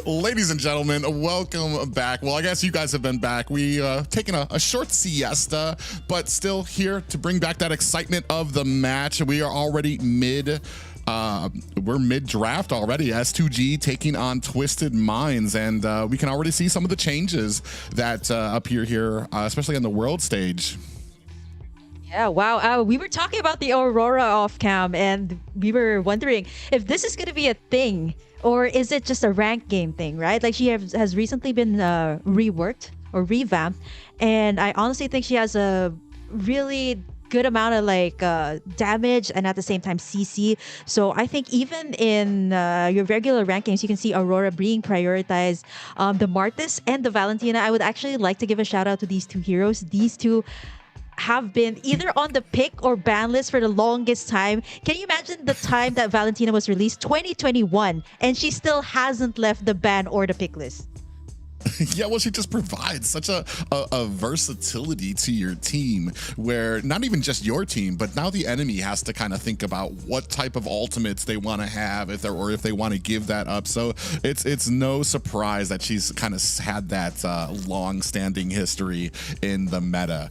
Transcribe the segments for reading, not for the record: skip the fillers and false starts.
Ladies and gentlemen, welcome back. Well, I guess you guys have been back. We taken a short siesta, but still here to bring back that excitement of the match. We are already we're mid-draft already. S2G taking on Twisted Minds, and we can already see some of the changes that appear here, especially on the world stage. Yeah, wow. We were talking about the Aurora off cam, and we were wondering if this is going to be a thing, or is it just a rank game thing, right? Like, she has recently been reworked or revamped, and I honestly think she has a really good amount of like damage and at the same time CC. So I think even in your regular rankings, you can see Aurora being prioritized. The Martis and the Valentina, I would actually like to give a shout out to these two heroes. These two have been either on the pick or ban list for the longest time. Can you imagine the time that Valentina was released? 2021, and she still hasn't left the ban or the pick list. Yeah, well, she just provides such a versatility to your team, where not even just your team, but now the enemy has to kind of think about what type of ultimates they want to have, if they want to give that up. So it's no surprise that she's kind of had that long-standing history in the meta.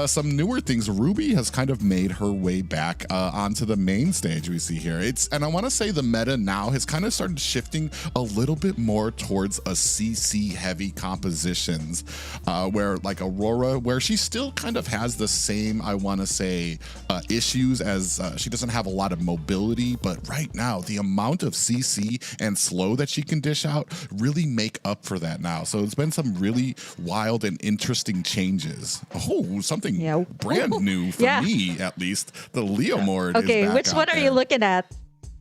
Some newer things. Ruby has kind of made her way back onto the main stage. We see here. And I want to say the meta now has kind of started shifting a little bit more towards a CC heavy compositions, where like Aurora, where she still kind of has the same, I want to say, issues as she doesn't have a lot of mobility, but right now the amount of CC and slow that she can dish out really make up for that now. So it's been some really wild and interesting changes. Oh, something brand new for me, at least. The Leomord. Okay, which one are you looking at?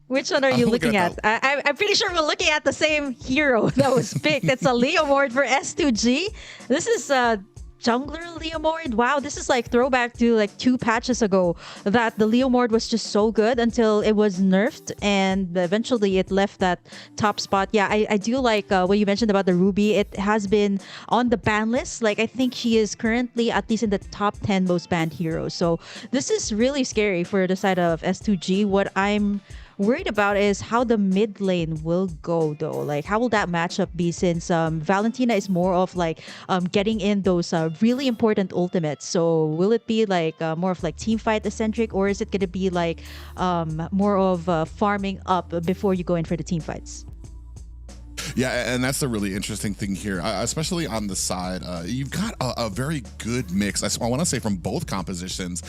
Which one are you looking at? I'm pretty sure we're looking at the same hero that was picked. It's a Leomord for S2G. This is Jungler Leomord. Wow, this is like throwback to like 2 patches ago, that the Leomord was just so good until it was nerfed and eventually it left that top spot. Yeah, I do like what you mentioned about the Ruby. It has been on the ban list. Like, I think she is currently at least in the top 10 most banned heroes. So this is really scary for the side of S2G. What I'm worried about is how the mid lane will go, though. Like, how will that matchup be, since Valentina is more of like getting in those really important ultimates. So will it be like more of like team fight eccentric, or is it going to be like more of farming up before you go in for the team fights? Yeah, and that's the really interesting thing here, especially on the side. You've got a very good mix, I want to say, from both compositions,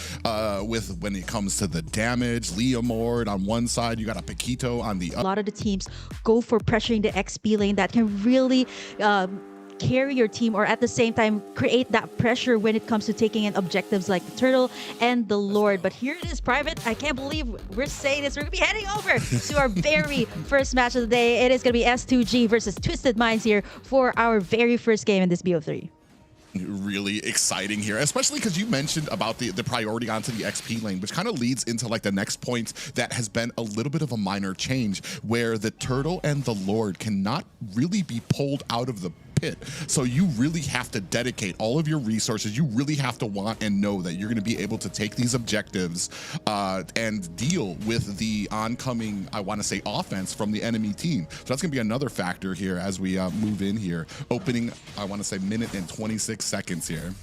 with when it comes to the damage. Leomord on one side, you got a Paquito on the other. A lot of the teams go for pressuring the XP lane that can really carry your team, or at the same time create that pressure when it comes to taking in objectives like the Turtle and the Lord. But here it is, Private. I can't believe we're saying this. We're gonna be heading over to our very first match of the day. It is gonna be S2G versus Twisted Minds here for our very first game in this BO3. Really exciting here, especially because you mentioned about the priority onto the XP lane, which kind of leads into like the next point that has been a little bit of a minor change, where the Turtle and the Lord cannot really be pulled out of the pit. So you really have to dedicate all of your resources. You really have to want and know that you're going to be able to take these objectives and deal with the oncoming, I want to say, offense from the enemy team. So that's going to be another factor here as we move in here. Opening, I want to say, minute and 26 seconds here.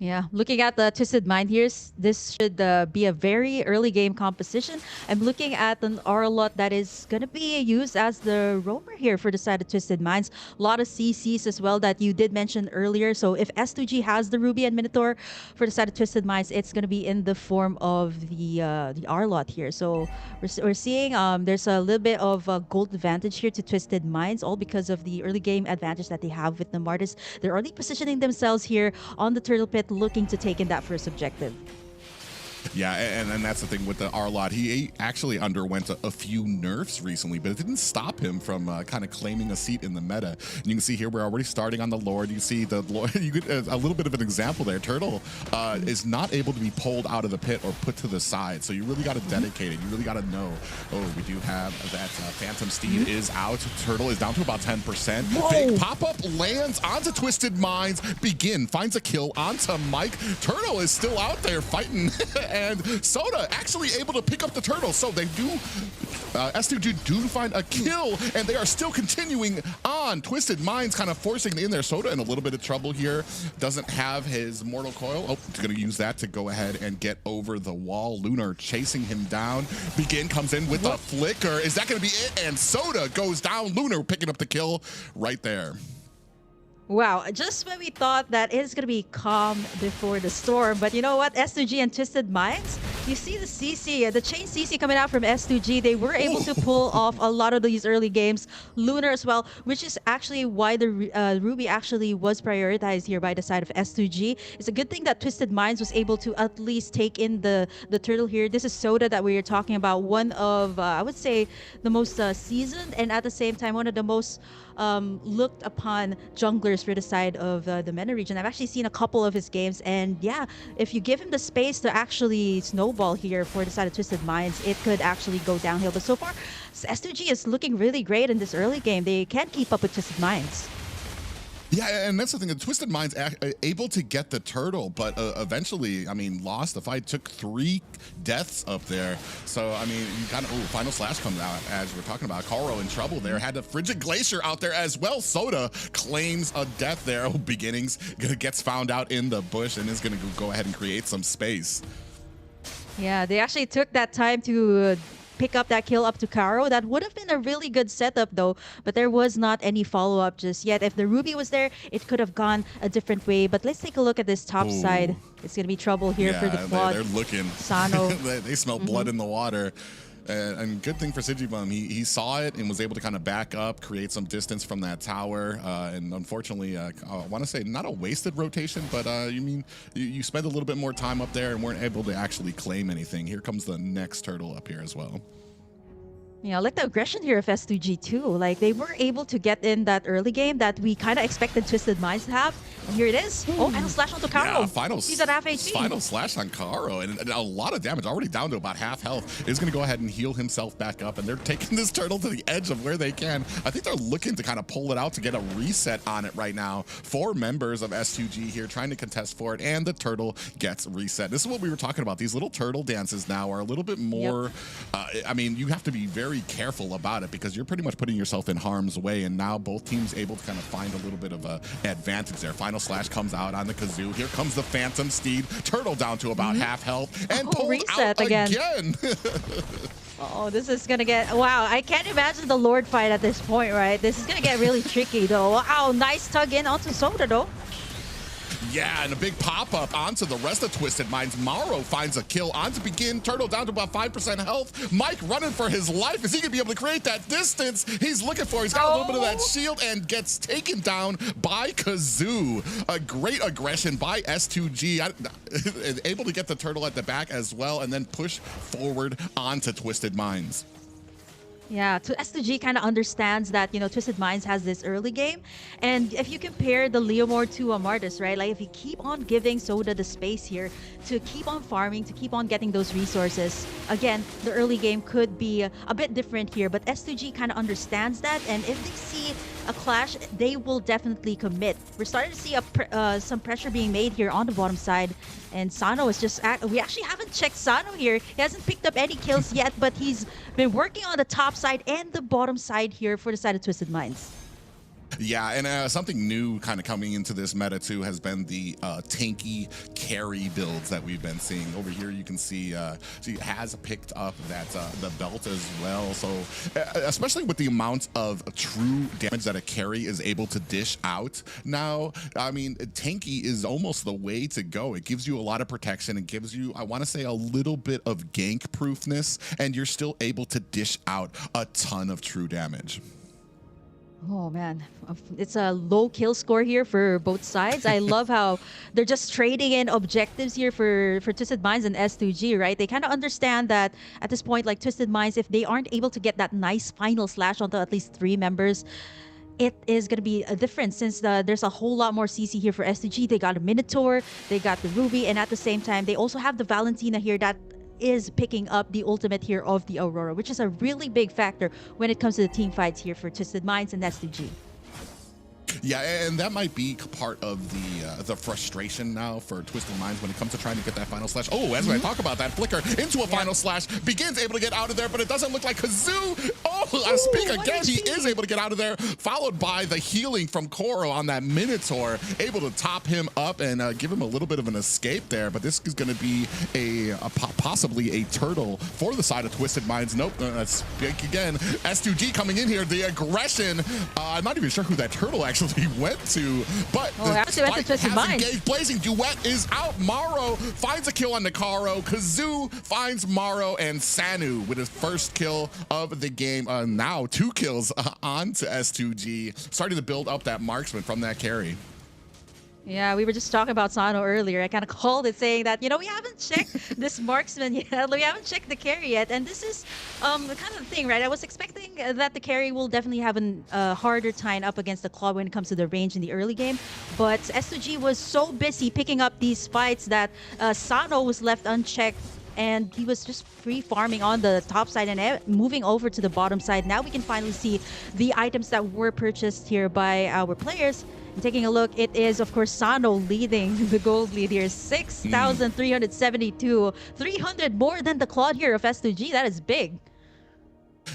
Yeah, looking at the Twisted Mind here, this should be a very early game composition. I'm looking at an Arlot that is going to be used as the roamer here for the side of Twisted Minds. A lot of CCs as well that you did mention earlier. So if S2G has the Ruby and Minotaur for the side of Twisted Minds, it's going to be in the form of the Arlot here. So we're seeing there's a little bit of a gold advantage here to Twisted Minds, all because of the early game advantage that they have with the Martis. They're already positioning themselves here on the Turtle Pit, looking to take in that first objective. Yeah, and that's the thing with the Arlot. He actually underwent a few nerfs recently, but it didn't stop him from kind of claiming a seat in the meta. And you can see here we're already starting on the Lord. You see the Lord. You get a little bit of an example there. Turtle is not able to be pulled out of the pit or put to the side, so you really got to dedicate it. You really got to know. Oh, we do have that Phantom Steed is out. Turtle is down to about 10%. Whoa. Big pop-up lands onto Twisted Minds. Begin finds a kill onto Mike. Turtle is still out there fighting and Soda actually able to pick up the turtle. So they do, S2G do find a kill, and they are still continuing on. Twisted Minds kind of forcing in there. Soda in a little bit of trouble here. Doesn't have his Mortal Coil. Oh, he's going to use that to go ahead and get over the wall. Lunar chasing him down. Begin comes in with a flicker. Is that going to be it? And Soda goes down. Lunar picking up the kill right there. Wow, just when we thought that it's going to be calm before the storm, but you know what? S2G and Twisted Minds, you see the CC, the chain CC coming out from S2G, they were able to pull off a lot of these early games. Lunar as well, which is actually why the Ruby actually was prioritized here by the side of S2G. It's a good thing that Twisted Minds was able to at least take in the turtle here. This is Soda that we are talking about, one of, I would say, the most seasoned and at the same time, one of the most looked upon junglers for the side of the MENA region. I've actually seen a couple of his games, and yeah, if you give him the space to actually snowball here for the side of Twisted Minds, it could actually go downhill. But so far, S2G is looking really great in this early game. They can't keep up with Twisted Minds. Yeah, and that's the thing. The Twisted Minds able to get the turtle, but eventually, I mean, lost the fight. Took 3 deaths up there. So, I mean, you kind of, Final Slash comes out as we're talking about. Karo in trouble there. Had the Frigid Glacier out there as well. Soda claims a death there. Oh, Beginnings gets found out in the bush and is going to go ahead and create some space. Yeah, they actually took that time to pick up that kill up to Karo. That would have been a really good setup though, but there was not any follow-up just yet. If the Ruby was there, it could have gone a different way. But let's take a look at this top side. It's going to be trouble here for the quad. They're looking. Sano. they smell blood in the water. And good thing for Sigibum, he saw it and was able to kind of back up, create some distance from that tower. And unfortunately, I want to say not a wasted rotation, but you spent a little bit more time up there and weren't able to actually claim anything. Here comes the next turtle up here as well. Yeah, I like the aggression here of S2G too. Like, they were able to get in that early game that we kind of expected Twisted Minds to have. And here it is. Oh, final slash onto Karo. Yeah, he's at half HP. Final slash on Karo. And a lot of damage, already down to about half health. He's going to go ahead and heal himself back up. And they're taking this turtle to the edge of where they can. I think they're looking to kind of pull it out to get a reset on it right now. 4 members of S2G here trying to contest for it. And the turtle gets reset. This is what we were talking about. These little turtle dances now are a little bit more, I mean, you have to be very careful about it because you're pretty much putting yourself in harm's way, and now both teams able to kind of find a little bit of a advantage there. Final slash comes out on the kazoo. Here comes the Phantom Steed. Turtle down to about half health and pulled reset out again. Oh, this is gonna get, wow, I can't imagine the Lord fight at this point, right? This is gonna get really tricky though. Wow, nice tug in onto Soda though. Yeah, and a big pop-up onto the rest of Twisted Minds. Mauro finds a kill onto Begin. Turtle down to about 5% health. Mike running for his life. Is he going to be able to create that distance he's looking for? He's got a little bit of that shield and gets taken down by Kazoo. A great aggression by S2G. Able to get the turtle at the back as well and then push forward onto Twisted Minds. Yeah, S2G kind of understands that, you know, Twisted Minds has this early game. And if you compare the Leomord to Martis, right? Like, if you keep on giving Soda the space here to keep on farming, to keep on getting those resources, again, the early game could be a bit different here. But S2G kind of understands that. And if they see a clash, they will definitely commit. We're starting to see some pressure being made here on the bottom side. And Sano is just, we actually haven't checked Sano here. He hasn't picked up any kills yet, but he's been working on the top side and the bottom side here for the side of Twisted Minds. Yeah, and something new kind of coming into this meta too has been the tanky carry builds that we've been seeing. Over here you can see she has picked up that the belt as well. So especially with the amount of true damage that a carry is able to dish out now, I mean, tanky is almost the way to go. It gives you a lot of protection. It gives you, I want to say, a little bit of gank proofness, and you're still able to dish out a ton of true damage. Oh man, it's a low kill score here for both sides. I love how they're just trading in objectives here for Twisted Minds and S2G, right? They kind of understand that at this point, like Twisted Minds, if they aren't able to get that nice final slash onto at least 3 members, it is going to be a difference since there's a whole lot more CC here for S2G. They got a Minotaur, they got the Ruby, and at the same time, they also have the Valentina here that is picking up the ultimate here of the Aurora, which is a really big factor when it comes to the team fights here for Twisted Minds and S2G. Yeah, and that might be part of the frustration now for Twisted Minds when it comes to trying to get that final slash. Oh, as I talk about that, Flicker into a final slash, begins able to get out of there, but it doesn't look like KAZAN. Oh, I speak again, he is able to get out of there, followed by the healing from Koro on that Minotaur, able to top him up and give him a little bit of an escape there, but this is going to be possibly a turtle for the side of Twisted Minds. Nope, that's big again. S2G coming in here, the aggression. I'm not even sure who that turtle actually went to, but actually went to Twisted Minds. Engaged. Blazing Duet is out. Maro finds a kill on Nakaro. KAZAN finds Maro, and Sanu with his first kill of the game. Now 2 kills onto S2G, starting to build up that marksman from that carry. Yeah, we were just talking about Sano earlier. I kind of called it saying that, we haven't checked this marksman yet. We haven't checked the carry yet. And this is the kind of thing, right? I was expecting that the carry will definitely have a harder time up against the Claw when it comes to the range in the early game. But S2G was so busy picking up these fights that Sano was left unchecked. And he was just free farming on the top side and moving over to the bottom side. Now we can finally see the items that were purchased here by our players. And taking a look, it is, of course, Sano leading the gold lead here. 6,372. 300 more than the Claude here of S2G. That is big.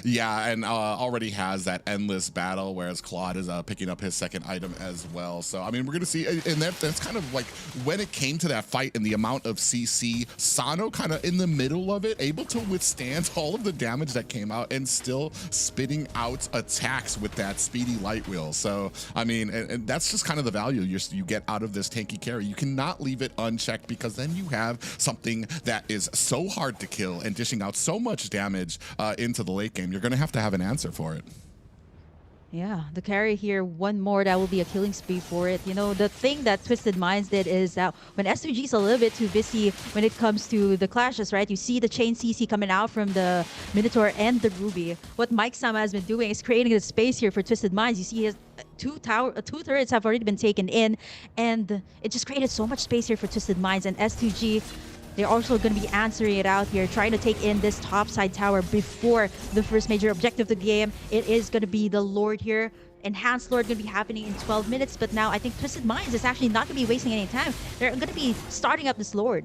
Yeah, and already has that endless battle, whereas Claude is picking up his second item as well. So, I mean, we're going to see, and that's kind of like when it came to that fight and the amount of CC, Sano kind of in the middle of it, able to withstand all of the damage that came out and still spitting out attacks with that speedy light wheel. So, I mean, and that's just kind of the value you get out of this tanky carry. You cannot leave it unchecked because then you have something that is so hard to kill and dishing out so much damage into the late game. You're going to have an answer for it. Yeah, the carry here, one more, that will be a killing spree for it. The thing that Twisted Minds did is that when S2G is a little bit too busy when it comes to the clashes, right? You see the chain CC coming out from the Minotaur and the Ruby. What Mike Sama has been doing is creating a space here for Twisted Minds. You see his two turrets have already been taken in, and it just created so much space here for Twisted Minds. And S2G, they're also going to be answering it out here, trying to take in this topside tower before the first major objective of the game. It is going to be the Lord here. Enhanced Lord going to be happening in 12 minutes, but now I think Twisted Minds is actually not going to be wasting any time. They're going to be starting up this Lord.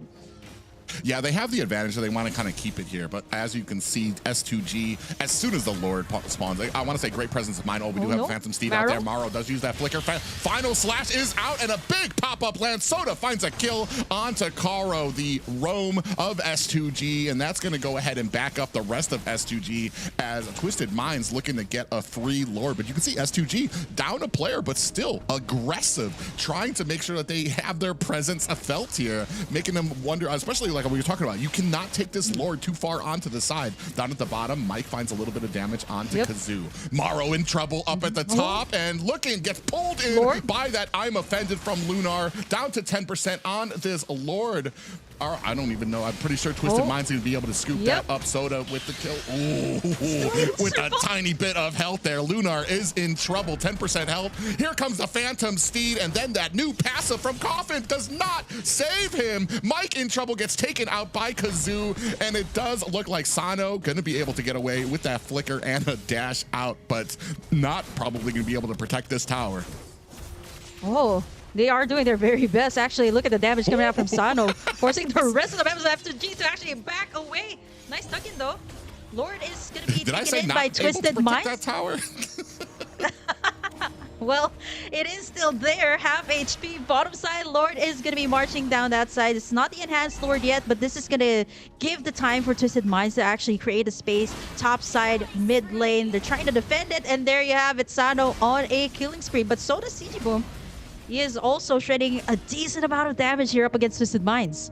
Yeah, they have the advantage, so they want to kind of keep it here. But as you can see, S2G, as soon as the Lord spawns, I want to say great presence of mind. Oh, we do have Phantom Steve out there. Maro does use that flicker. Final slash is out, and a big pop-up land. Soda finds a kill onto Karo, the roam of S2G, and that's going to go ahead and back up the rest of S2G as Twisted Minds looking to get a free Lord. But you can see S2G down a player, but still aggressive, trying to make sure that they have their presence felt here, making them wonder, especially like we were talking about, you cannot take this Lord too far onto the side. Down at the bottom, Mike finds a little bit of damage onto KAZAN. Maro in trouble up at the top, and gets pulled in by that I'm offended from Lunar, down to 10% on this Lord. I don't even know. I'm pretty sure Twisted Minds going to be able to scoop that up. Soda with the kill. Ooh, with a tiny bit of health there. Lunar is in trouble. 10% health. Here comes the Phantom Steed, and then that new passive from Coffin does not save him. Mike in trouble, gets taken out by KAZAN, and it does look like Sano going to be able to get away with that flicker and a dash out, but not probably going to be able to protect this tower. Oh. They are doing their very best. Actually, look at the damage coming out from Sano, forcing the rest of the members of S2G to actually back away. Nice tuck-in, though. Lord is going to be taken in by Twisted Minds. That tower? Well, it is still there. Half HP. Bottom side, Lord is going to be marching down that side. It's not the enhanced Lord yet, but this is going to give the time for Twisted Minds to actually create a space. Top side, mid lane. They're trying to defend it, and there you have it. Sano on a killing spree. But so does CG Boom. He is also shredding a decent amount of damage here up against Twisted Minds.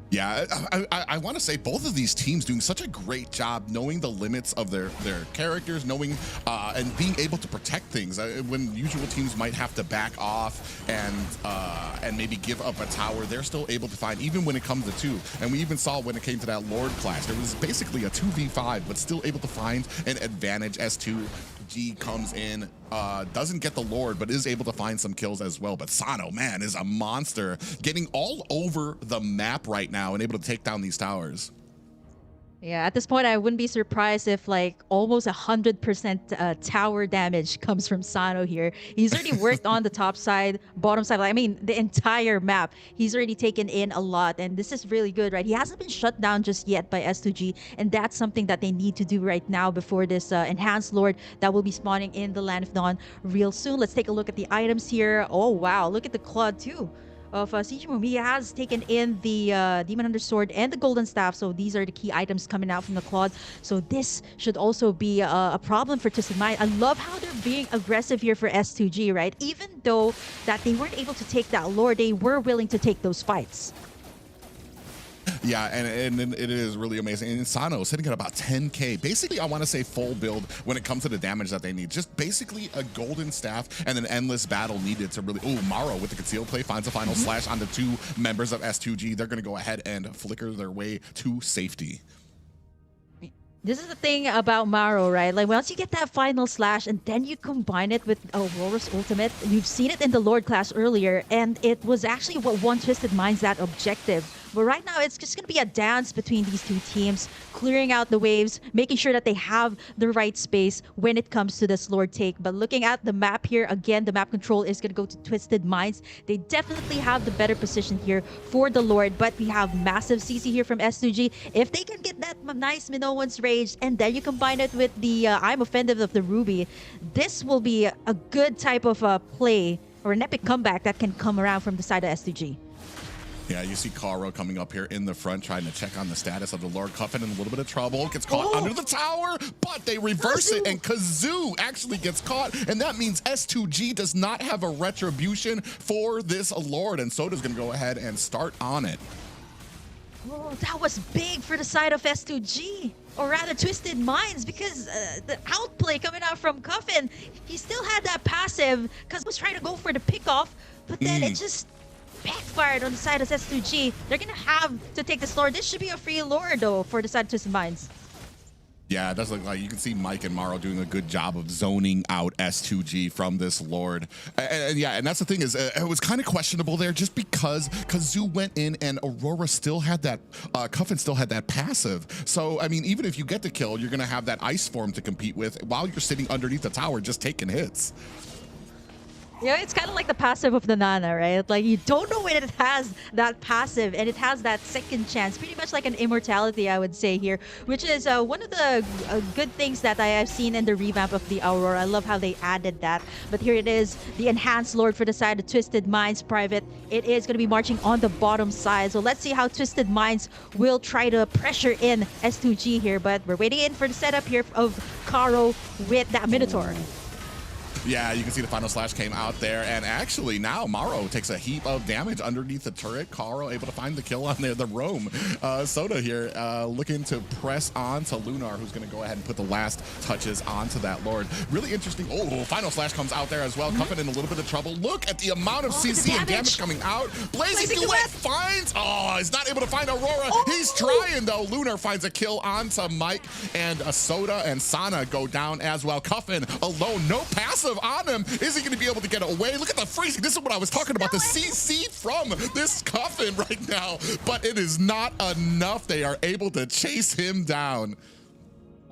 Yeah, I want to say both of these teams doing such a great job knowing the limits of their characters, knowing and being able to protect things when usual teams might have to back off and maybe give up a tower. They're still able to find, even when it comes to 2. And we even saw when it came to that Lord clash, there was basically a 2v5, but still able to find an advantage. S2G comes in, doesn't get the Lord, but is able to find some kills as well. But Sano, man, is a monster, getting all over the map right now and able to take down these towers. Yeah, at this point, I wouldn't be surprised if like almost 100% tower damage comes from Sano here. He's already worked on the top side, bottom side. I mean, the entire map. He's already taken in a lot, and this is really good, right? He hasn't been shut down just yet by S2G, and that's something that they need to do right now before this enhanced lord that will be spawning in the Land of Dawn real soon. Let's take a look at the items here. Oh wow, look at the Claw too of Sijimo. He has taken in the Demon Hunter Sword and the Golden Staff, so these are the key items coming out from the Claude. So this should also be a problem for Twisted Mind. I love how they're being aggressive here for S2G, right? Even though that they weren't able to take that lore, they were willing to take those fights. Yeah, and it is really amazing. And Sano sitting at about 10k. Basically, I want to say full build when it comes to the damage that they need. Just basically a golden staff and an endless battle needed to really... Oh, Maro with the concealed play finds a final slash on the two members of S2G. They're going to go ahead and flicker their way to safety. This is the thing about Maro, right? Like, once you get that final slash and then you combine it with Aurora's ultimate, you've seen it in the Lord class earlier, and it was actually what won Twisted Mind's that objective. But right now, it's just going to be a dance between these two teams, clearing out the waves, making sure that they have the right space when it comes to this Lord take. But looking at the map here, again, the map control is going to go to Twisted Minds. They definitely have the better position here for the Lord, but we have massive CC here from S2G. If they can get that nice Minoan's Rage, and then you combine it with the I'm Offended of the Ruby, this will be a good type of play or an epic comeback that can come around from the side of S2G. Yeah, you see Karo coming up here in the front trying to check on the status of the Lord Cuffin in a little bit of trouble. Gets caught under the tower, but they reverse it, and KAZU actually gets caught, and that means S2G does not have a retribution for this Lord, and Soda's going to go ahead and start on it. Oh, that was big for the side of S2G, or rather Twisted Minds, because the outplay coming out from Cuffin, he still had that passive because he was trying to go for the pickoff, but then it just backfired on the side of S2G. They're going to have to take this Lord. This should be a free Lord, though, for the side of Twisted Minds. Yeah, it does look like you can see Mike and Maro doing a good job of zoning out S2G from this Lord. And yeah, and that's the thing is, it was kind of questionable there just because KAZU went in and Aurora still had that, Cuffin still had that passive. So, I mean, even if you get the kill, you're going to have that ice form to compete with while you're sitting underneath the tower just taking hits. Yeah, it's kind of like the passive of the Nana, right? Like, you don't know when it has that passive, and it has that second chance, pretty much like an immortality, I would say here, which is one of the good things that I have seen in the revamp of the Aurora. I love how they added that. But here it is, the enhanced Lord for the side of Twisted Minds Private. It is going to be marching on the bottom side. So let's see how Twisted Minds will try to pressure in S2G here. But we're waiting in for the setup here of Karo with that Minotaur. Yeah, you can see the final slash came out there, and actually now Maro takes a heap of damage underneath the turret. Karo able to find the kill on there, the roam. Soda here looking to press on to Lunar, who's going to go ahead and put the last touches onto that Lord. Really interesting. Oh, final slash comes out there as well. Cuffin in a little bit of trouble. Look at the amount of CC and damage coming out. Blazing Duet finds, he's not able to find Aurora. He's trying though. Lunar finds a kill onto Mike, and Soda and Sana go down as well. Cuffin alone, no passive on him. Is he going to be able to get away? Look at the freezing. This is what I was talking about. The CC from this Cuffin right now, but it is not enough. They are able to chase him down.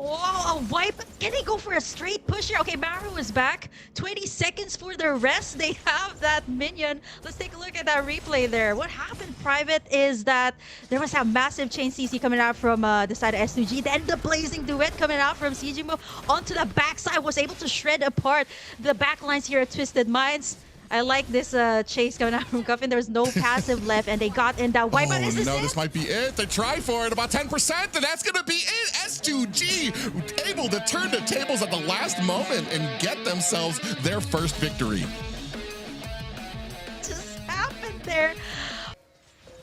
Oh, a wipe. Can they go for a straight push here? Okay, Maru is back. 20 seconds for the rest. They have that minion. Let's take a look at that replay there. What happened, Private, is that there was a massive chain CC coming out from the side of S2G. Then the Blazing Duet coming out from Sijimo onto the backside, was able to shred apart the backlines here at Twisted Minds. I like this chase coming out from Cuffin. There's no passive left, and they got in that wipe. Oh, no, this might be it. They tried for it, about 10%, and that's going to be it. S2G able to turn the tables at the last moment and get themselves their first victory. Just happened there.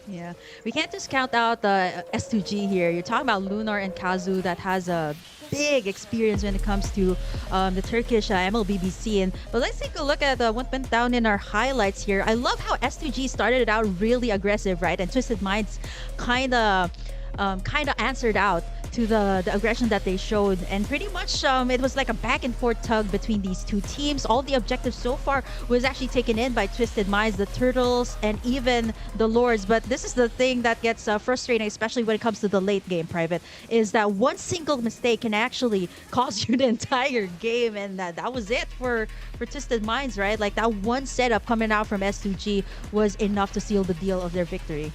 Yeah, we can't just count out the S2G here. You're talking about Lunar and KAZU that has a big experience when it comes to the Turkish MLBBC. But let's take a look at what went down in our highlights here. I love how S2G started it out really aggressive, right? And Twisted Minds kind of answered out to the aggression that they showed. And pretty much it was like a back and forth tug between these two teams. All the objectives so far was actually taken in by Twisted Minds, the Turtles, and even the Lords. But this is the thing that gets frustrating, especially when it comes to the late game, Private, is that one single mistake can actually cost you the entire game. And that was it for Twisted Minds, right? Like that one setup coming out from S2G was enough to seal the deal of their victory.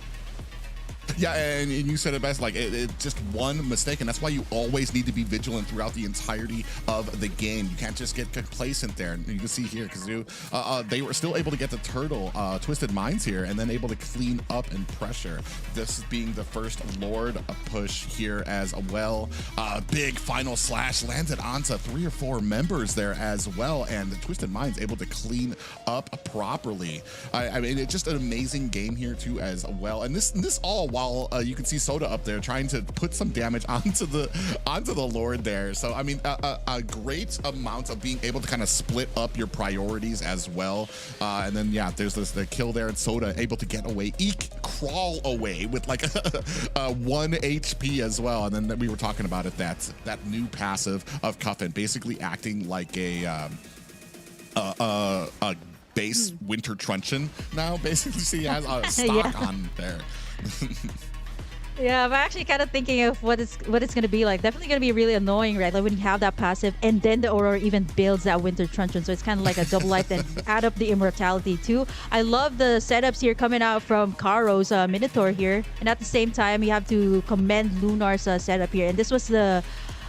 Yeah, and you said it best, like it just one mistake, and that's why you always need to be vigilant throughout the entirety of the game. You can't just get complacent there. And you can see here, because they were still able to get the turtle Twisted Minds here, and then able to clean up and pressure. This being the first Lord push here as well. Big final slash landed onto 3 or 4 members there as well, and the Twisted Minds able to clean up properly. I mean, it's just an amazing game here too as well. And this all while you can see Soda up there trying to put some damage onto the Lord there. So I mean, a great amount of being able to kind of split up your priorities as well. And then yeah, there's the kill there, and Soda able to get away, crawl away with like 1 HP as well. And then we were talking about it, that new passive of Cuffin basically acting like a base winter truncheon now. Basically, so he has a stock on there. Yeah, I'm actually kind of thinking of what it's going to be like. Definitely going to be really annoying, right? Like when you have that passive and then the Aurora even builds that Winter Truncheon. So it's kind of like a double life and add up the immortality too. I love the setups here coming out from Karo's Minotaur here. And at the same time, you have to commend Lunar's setup here. And this was the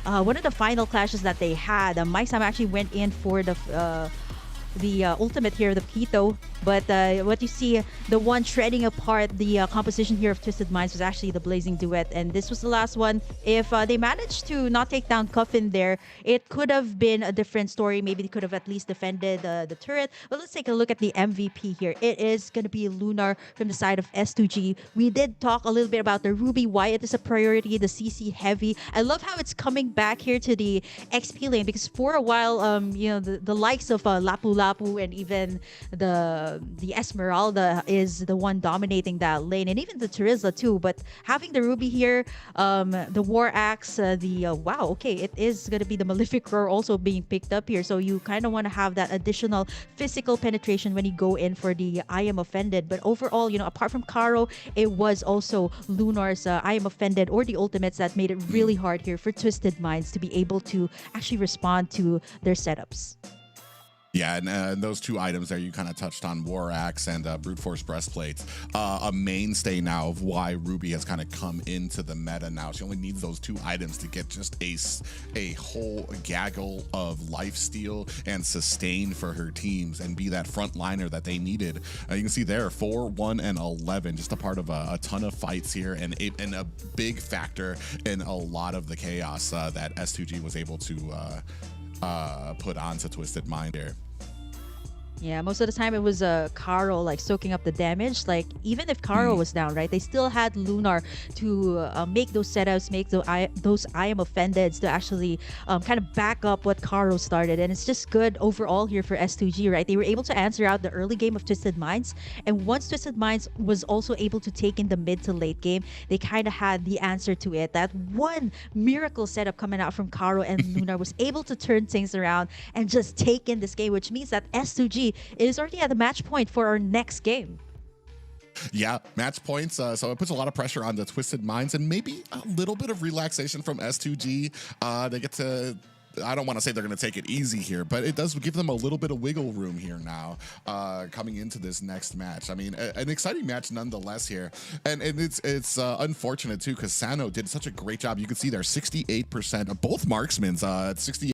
one of the final clashes that they had. Mike Sam actually went in for the ultimate here, the Pito, but what you see, the one shredding apart the composition here of Twisted Minds was actually the Blazing Duet, and this was the last one. If they managed to not take down Cuffin there, it could have been a different story. Maybe they could have at least defended the turret. But let's take a look at the MVP here. It is going to be Lunar from the side of S2G. We did talk a little bit about the Ruby, why it is a priority, the CC heavy. I love how it's coming back here to the XP lane, because for a while, you know, the likes of Lapu Lapu and even the Esmeralda is the one dominating that lane, and even the Terizla too. But having the Ruby here, the War Axe, wow, okay, it is gonna be the Malefic Roar also being picked up here. So you kind of want to have that additional physical penetration when you go in for the I Am Offended. But overall, you know, apart from Karo, it was also Lunar's I Am Offended or the ultimates that made it really hard here for Twisted Minds to be able to actually respond to their setups. Yeah, and those 2 items there you kind of touched on, War Axe and Brute Force Breastplates, a mainstay now of why Ruby has kind of come into the meta now. She only needs those 2 items to get just a whole gaggle of lifesteal and sustain for her teams and be that front liner that they needed. You can see there 4, 1, and 11, just a part of a ton of fights here, and a big factor in a lot of the chaos that S2G was able to put onto Twisted Mind there. Yeah, most of the time it was Karo like soaking up the damage. Like even if Karo was down, right, they still had Lunar to make those setups, make those I Am Offendeds to actually kind of back up what Karo started. And it's just good overall here for S2G, right? They were able to answer out the early game of Twisted Minds, and once Twisted Minds was also able to take in the mid to late game, they kind of had the answer to it. That one miracle setup coming out from Karo and Lunar was able to turn things around and just take in this game, which means that S2G is already at the match point for our next game. Yeah, match points. So it puts a lot of pressure on the Twisted Minds, and maybe a little bit of relaxation from S2G. They get to, I don't want to say they're going to take it easy here, but it does give them a little bit of wiggle room here now coming into this next match. I mean, an exciting match nonetheless here. And it's unfortunate too, because Sano did such a great job. You can see there 68% of both marksmen's, 68